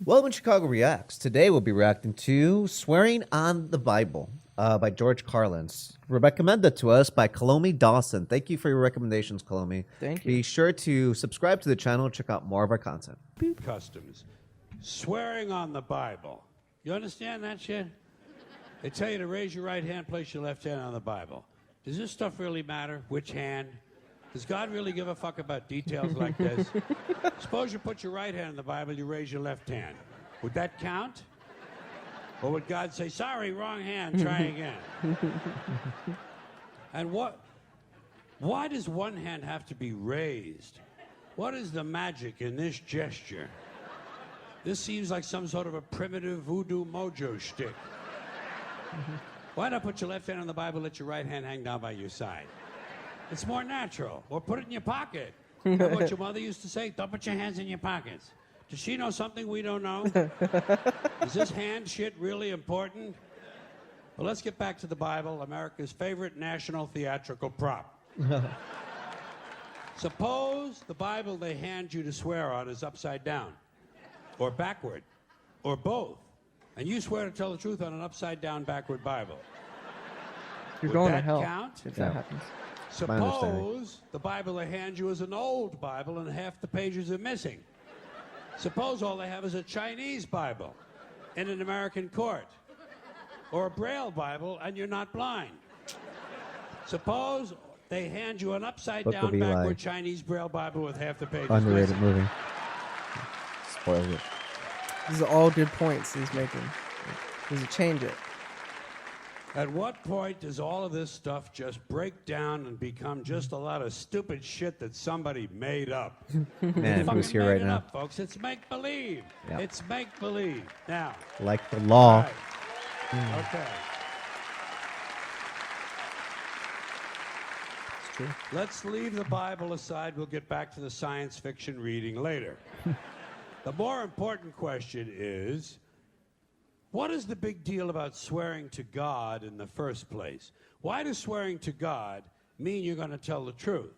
Welcome to Chicago Reacts. Today we'll be reacting to Swearing on the Bible by George Carlin. Recommended to us by Kalomi Dawson. Thank you for your recommendations, Kalomi. Thank you. Be sure to subscribe to the channel and check out more of our content. Customs. Swearing on the Bible. You understand that shit? They tell you to raise your right hand, place your left hand on the Bible. Does this stuff really matter? Which hand? Does God really give a fuck about details like this? Suppose you put your right hand in the Bible, you raise your left hand. Would that count? Or would God say, sorry, wrong hand, try again? And why does one hand have to be raised? What is the magic in this gesture? This seems like some sort of a primitive voodoo mojo shtick. Why not put your left hand on the Bible, let your right hand hang down by your side? It's more natural. Or put it in your pocket. You know what your mother used to say? Don't put your hands in your pockets. Does she know something we don't know? Is this hand shit really important? Well, let's get back to the Bible, America's favorite national theatrical prop. Suppose the Bible they hand you to swear on is upside down, or backward, or both, and you swear to tell the truth on an upside-down, backward Bible. You're Would going that to hell count? if that happens. Suppose the Bible they hand you is an old Bible and half the pages are missing. Suppose all they have is a Chinese Bible in an American court, or a Braille Bible and you're not blind. Suppose they hand you an upside-down, backward Chinese Braille Bible with half the pages Underrated missing. movie. Spoiled it. These are all good points he's making. Does it change it? At what point does all of this stuff just break down and become just a lot of stupid shit that somebody made up? Man, Fucking who's here made right it now? up, folks. It's make-believe. Yep. It's make-believe. Now. Like the law. Right. Okay. It's true. Let's leave the Bible aside. We'll get back to the science fiction reading later. The more important question is, what is the big deal about swearing to God in the first place? Why does swearing to God mean you're going to tell the truth?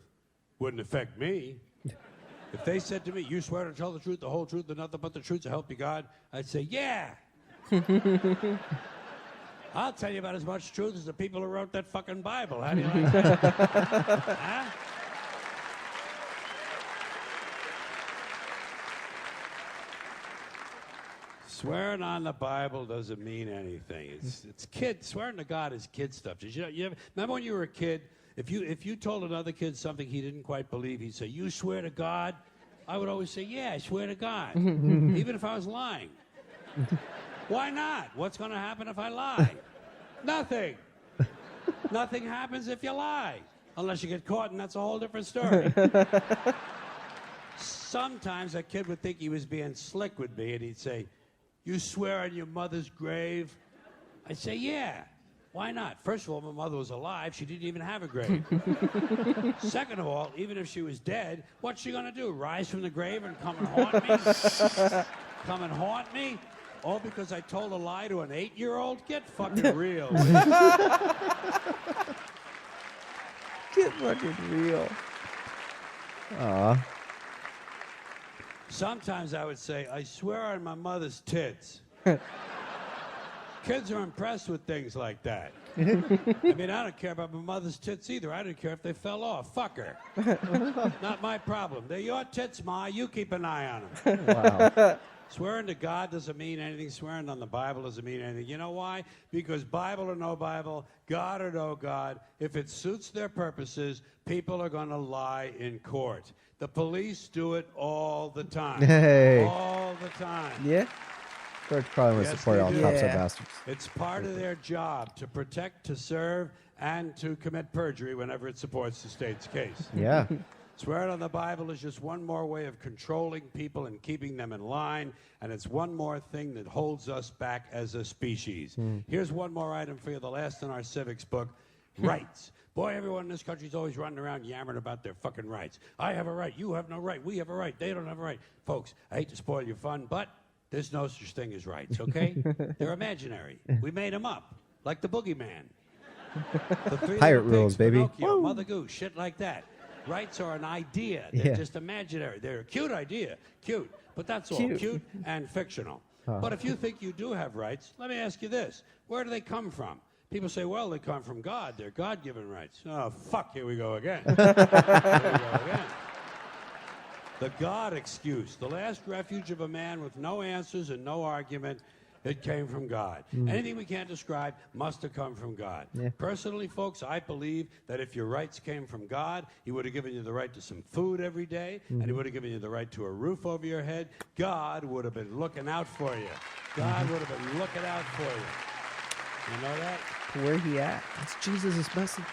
Wouldn't affect me. If they said to me, you swear to tell the truth, the whole truth, and nothing but the truth, so help you God, I'd say, yeah. I'll tell you about as much truth as the people who wrote that fucking Bible. How do you like that? Huh? Swearing on the Bible doesn't mean anything. It's kid. Swearing to God is kid stuff. Did remember when you were a kid? If you told another kid something he didn't quite believe, he'd say, "You swear to God?" I would always say, "Yeah, I swear to God," even if I was lying. Why not? What's going to happen if I lie? Nothing. Nothing happens if you lie, unless you get caught, and that's a whole different story. Sometimes a kid would think he was being slick with me, and he'd say, "You swear on your mother's grave?" I'd say, "Yeah. Why not? First of all, my mother was alive. She didn't even have a grave. Second of all, even if she was dead, what's she going to do? Rise from the grave and come and haunt me? Come and haunt me? All because I told a lie to an 8-year-old? Get fucking real. Get fucking real. Aw. Sometimes I would say, "I swear on my mother's tits." Kids are impressed with things like that. I mean, I don't care about my mother's tits either. I don't care if they fell off. Fuck her. Not my problem. They're your tits, Ma. You keep an eye on them. Wow. Swearing to God doesn't mean anything. Swearing on the Bible doesn't mean anything. You know why? Because Bible or no Bible, God or no God, if it suits their purposes, people are going to lie in court. The police do it all the time. Hey. All the time. Yeah? George Carlin was Yes, supporting all they cops do. are Yeah. bastards. It's part of their job to protect, to serve, and to commit perjury whenever it supports the state's case. Yeah. Swearing on the Bible is just one more way of controlling people and keeping them in line, and it's one more thing that holds us back as a species. Here's one more item for you, the last in our civics book, rights. Boy, everyone in this country is always running around yammering about their fucking rights. I have a right, you have no right, we have a right, they don't have a right. Folks, I hate to spoil your fun, but there's no such thing as rights, okay? They're imaginary. We made them up, like the boogeyman. The Three Pirate Little rules, Pigs, baby. Pinocchio, Woo. Mother Goose, shit like that. Rights are an idea. They're Yeah. just imaginary. They're a cute idea. Cute. But that's all Cute. cute and fictional. But if you think you do have rights, let me ask you this. Where do they come from? People say, well, they come from God. They're God-given rights. Oh, fuck, here we go again. Here we go again. The God excuse, the last refuge of a man with no answers and no argument, it came from God. Anything we can't describe must have come from God. Yeah. Personally, folks, I believe that if your rights came from God, he would have given you the right to some food every day, and he would have given you the right to a roof over your head. God would have been looking out for you. God would have been looking out for you. You know that? Where he at? It's Jesus' message.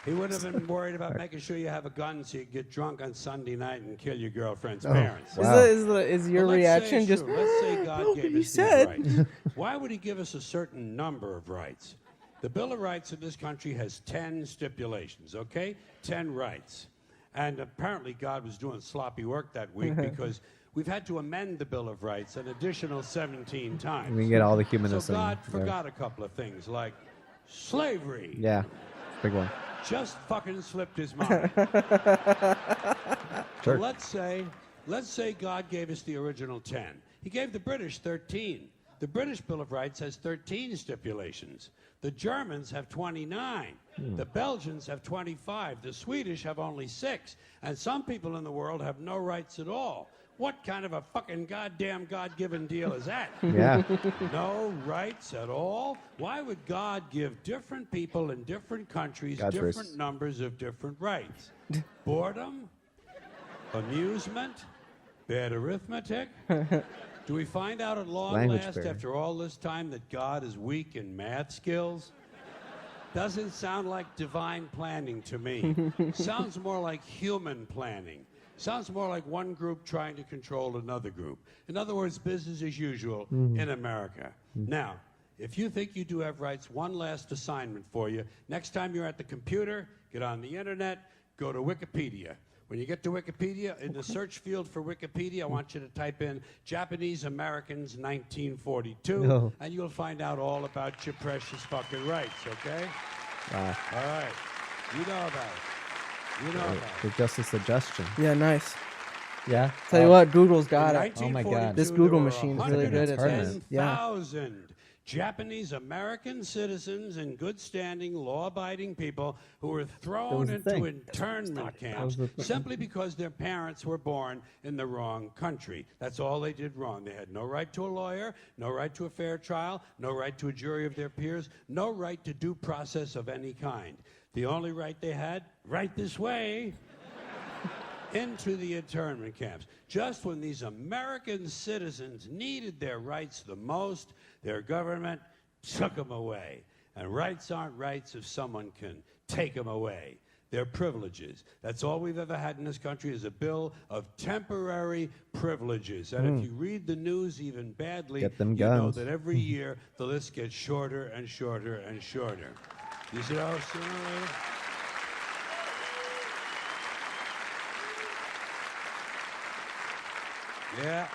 He would have been worried about making sure you have a gun so you could get drunk on Sunday night and kill your girlfriend's parents. Wow. Is your But let's reaction say it's just? true. Let's say God No, gave but us you these said. rights. Why would he give us a certain number of rights? The Bill of Rights in this country has 10 stipulations, okay? 10 rights. And apparently God was doing sloppy work that week because we've had to amend the Bill of Rights an additional 17 times. We can get all the So humanism. God there. forgot a couple of things like slavery. Yeah, big one. Just fucking slipped his mind. Sure. So let's say God gave us the original 10. He gave the British 13. The British Bill of Rights has 13 stipulations. The Germans have 29. The Belgians have 25. The Swedish have only 6. And some people in the world have no rights at all. What kind of a fucking goddamn God-given deal is that? Yeah. No rights at all? Why would God give different people in different countries God's different race. numbers of different rights? Boredom? Amusement? Bad arithmetic? Do we find out at long Language last, barrier. after all this time, that God is weak in math skills? Doesn't sound like divine planning to me. Sounds more like human planning. Sounds more like one group trying to control another group. In other words, business as usual in America. Now, if you think you do have rights, one last assignment for you. Next time you're at the computer, get on the internet, go to Wikipedia. When you get to Wikipedia, in the search field for Wikipedia, I want you to type in Japanese Americans 1942, No. and you'll find out all about your precious fucking rights, okay? Wow. All right. You know about it. You know about it. It's just a suggestion. Yeah, nice. Yeah. Tell you what, Google's got In it. Oh my God. 1942, This there Google were machine is really good at that. 110,000 Japanese American citizens in good standing, law-abiding people who were thrown was the into thing. internment camps was the- simply because their parents were born in the wrong country. That's all they did wrong. They had no right to a lawyer, no right to a fair trial, no right to a jury of their peers, no right to due process of any kind. The only right they had, right this way, into the internment camps. Just when these American citizens needed their rights the most, their government took them away. And rights aren't rights if someone can take them away. They're privileges. That's all we've ever had in this country is a bill of temporary privileges. And if you read the news even badly, Get them you know guns. that every year the list gets shorter and shorter and shorter. You see how sooner or later? Yeah.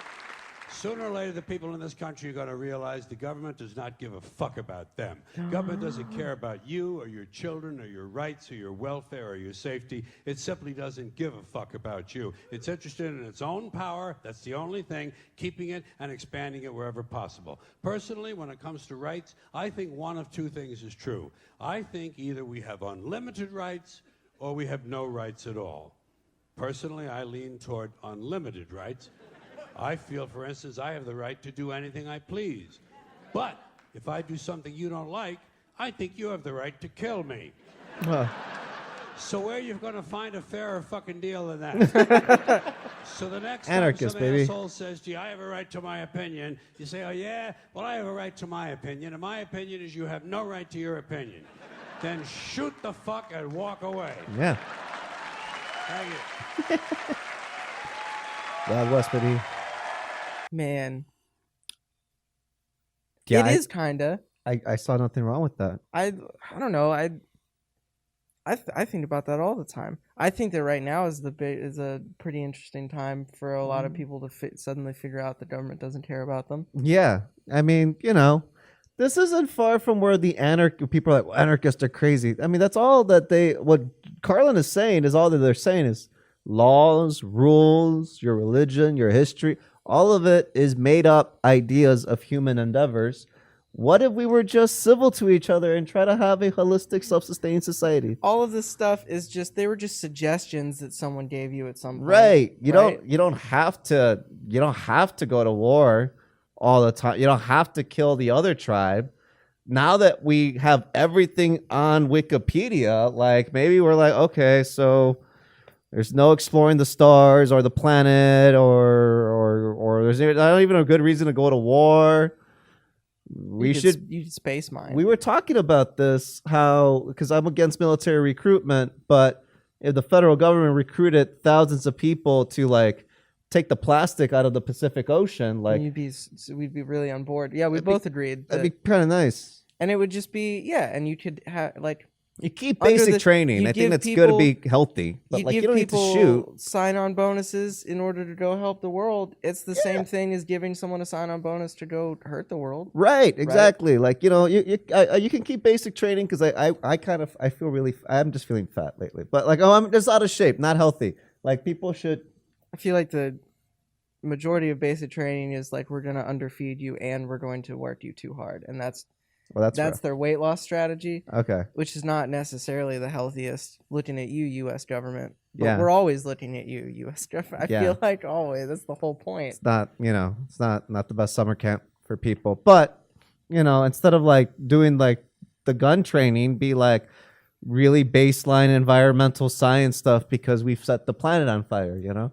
Sooner or later, the people in this country are going to realize the government does not give a fuck about them. Government doesn't care about you or your children or your rights or your welfare or your safety. It simply doesn't give a fuck about you. It's interested in its own power. That's the only thing, keeping it and expanding it wherever possible. Personally, when it comes to rights, I think one of two things is true. I think either we have unlimited rights or we have no rights at all. Personally, I lean toward unlimited rights. I feel, for instance, I have the right to do anything I please. But if I do something you don't like, I think you have the right to kill me. So where are you going to find a fairer fucking deal than that? So the next Anarchist, time some baby. asshole says to you, I have a right to my opinion, you say, oh yeah? Well, I have a right to my opinion, and my opinion is you have no right to your opinion. Then shoot the fuck and walk away. Yeah. Thank you. God bless, baby. Man, Yeah, it is kinda. I saw nothing wrong with that. I don't know. I think about that all the time. I think that right now is a pretty interesting time for a lot of people to suddenly figure out the government doesn't care about them. Yeah. I mean, this isn't far from where the people are like, well, anarchists are crazy. I mean, that's all that what Carlin is saying is all that they're saying is, laws, rules, your religion, your history, all of it is made up ideas of human endeavors. What if we were just civil to each other and try to have a holistic, self-sustaining society? All of this stuff is just, they were just suggestions that someone gave you at some point. Right. You right? don't have to go to war all the time. You don't have to kill the other tribe. Now that we have everything on Wikipedia, like maybe we're like, okay, so there's no exploring the stars or the planet or there's not even a good reason to go to war. You could space mine. We were talking about this, how, because I'm against military recruitment, but if the federal government recruited thousands of people to like take the plastic out of the Pacific Ocean, like we'd be really on board. Yeah, we both agreed. That'd be kind of nice. And it would just be, and you could have like, you keep basic training. I think that's good to be healthy. But like, you don't need to shoot. Sign-on bonuses in order to go help the world. It's the same thing as giving someone a sign-on bonus to go hurt the world. Right. Exactly. Right? Like, you can keep basic training because I feel really. I'm just feeling fat lately. But like, I'm just out of shape, not healthy. Like people should. I feel like the majority of basic training is like, we're gonna underfeed you and we're going to work you too hard, and that's their weight loss strategy. Okay. Which is not necessarily the healthiest. Looking at you, U.S. government. But we're always looking at you, U.S. government. I feel like always. That's the whole point. It's not, it's not the best summer camp for people. But, instead of like doing like the gun training, be like really baseline environmental science stuff because we've set the planet on fire,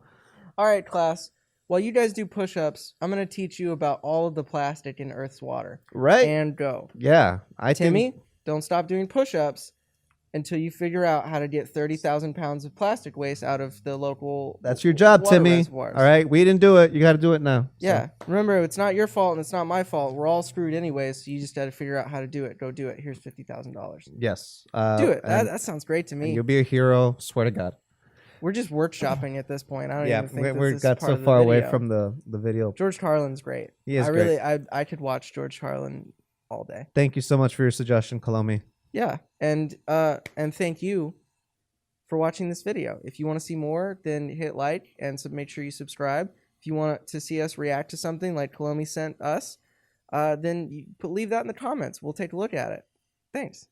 All right, class. While you guys do push-ups, I'm going to teach you about all of the plastic in Earth's water. Right. And go. Yeah. Timmy, don't stop doing push-ups until you figure out how to get 30,000 pounds of plastic waste out of the local That's your job, water Timmy. reservoirs. All right? We didn't do it. You got to do it now. Yeah. So. Remember, it's not your fault and it's not my fault. We're all screwed anyways, so you just got to figure out how to do it. Go do it. Here's $50,000. Yes. Do it. That sounds great to me. You'll be a hero. Swear to God. We're just workshopping at this point. I don't even think we got so far away from the video. George Carlin's great. He is great. I could watch George Carlin all day. Thank you so much for your suggestion, Kalomi. Yeah, and thank you for watching this video. If you want to see more, then hit like and make sure you subscribe. If you want to see us react to something like Kalomi sent us, then leave that in the comments. We'll take a look at it. Thanks.